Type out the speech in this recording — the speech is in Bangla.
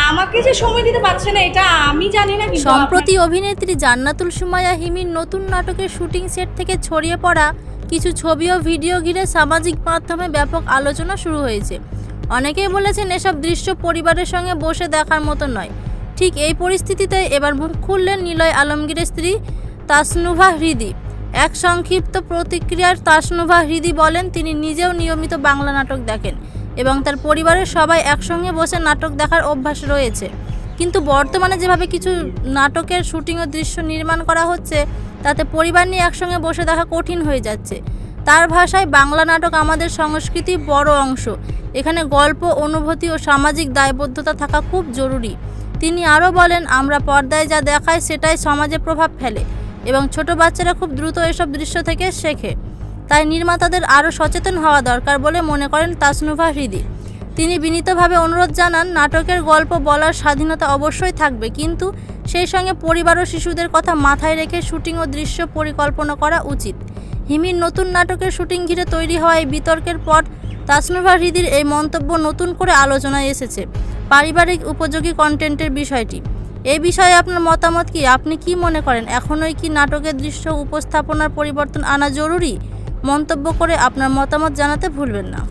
আমাকে যে সময় দিতে পারছে না এটা আমি জানি না। কিন্তু সম্প্রতি অভিনেত্রী জান্নাতুল সুমাইয়া হিমির নতুন নাটকের শুটিং সেট থেকে ছড়িয়ে পড়া কিছু ছবি ও ভিডিও ঘিরে সামাজিক মাধ্যমে ব্যাপক আলোচনা শুরু হয়েছে। অনেকেই বলেছেন এসব দৃশ্য পরিবারের সঙ্গে বসে দেখার মতো নয়। ঠিক এই পরিস্থিতিতে এবার মুখ খুললেন নিলয় আলমগীরের স্ত্রী তাসনুভা হৃদি। এক সংক্ষিপ্ত প্রতিক্রিয়ার তাসনুভা হৃদি বলেন তিনি নিজেও নিয়মিত বাংলা নাটক দেখেন এবং তার পরিবারের সবাই একসঙ্গে বসে নাটক দেখার অভ্যাস রয়েছে। কিন্তু বর্তমানে যেভাবে কিছু নাটকের শুটিং ও দৃশ্য নির্মাণ করা হচ্ছে তাতে পরিবার নিয়ে একসঙ্গে বসে দেখা কঠিন হয়ে যাচ্ছে। তার ভাষায় বাংলা নাটক আমাদের সংস্কৃতির বড় অংশ। এখানে গল্প, অনুভূতি ও সামাজিক দায়বদ্ধতা থাকা খুব জরুরি। তিনি আরও বলেন আমরা পর্দায় যা দেখাই সেটাই সমাজে প্রভাব ফেলে এবং ছোট বাচ্চারা খুব দ্রুত এসব দৃশ্য থেকে শেখে। তাই নির্মাতাদের আরও সচেতন হওয়া দরকার বলে মনে করেন তাসনুভা হৃদি। তিনি বিনীতভাবে অনুরোধ জানান নাটকের গল্প বলার স্বাধীনতা অবশ্যই থাকবে, কিন্তু সেই সঙ্গে পরিবার ও শিশুদের কথা মাথায় রেখে শুটিং ও দৃশ্য পরিকল্পনা করা উচিত। হিমির নতুন নাটকের শুটিং ঘিরে তৈরি হওয়া এই বিতর্কের পর তাসনুভা হৃদির এই মন্তব্য নতুন করে আলোচনায় এসেছে পারিবারিক উপযোগী কন্টেন্টের বিষয়টি। এই বিষয়ে আপনার মতামত কি? আপনি কি মনে করেন এখনই কি নাটকের দৃশ্য উপস্থাপনার পরিবর্তন আনা জরুরি? মন্তব্য করে আপনার মতামত জানাতে ভুলবেন না।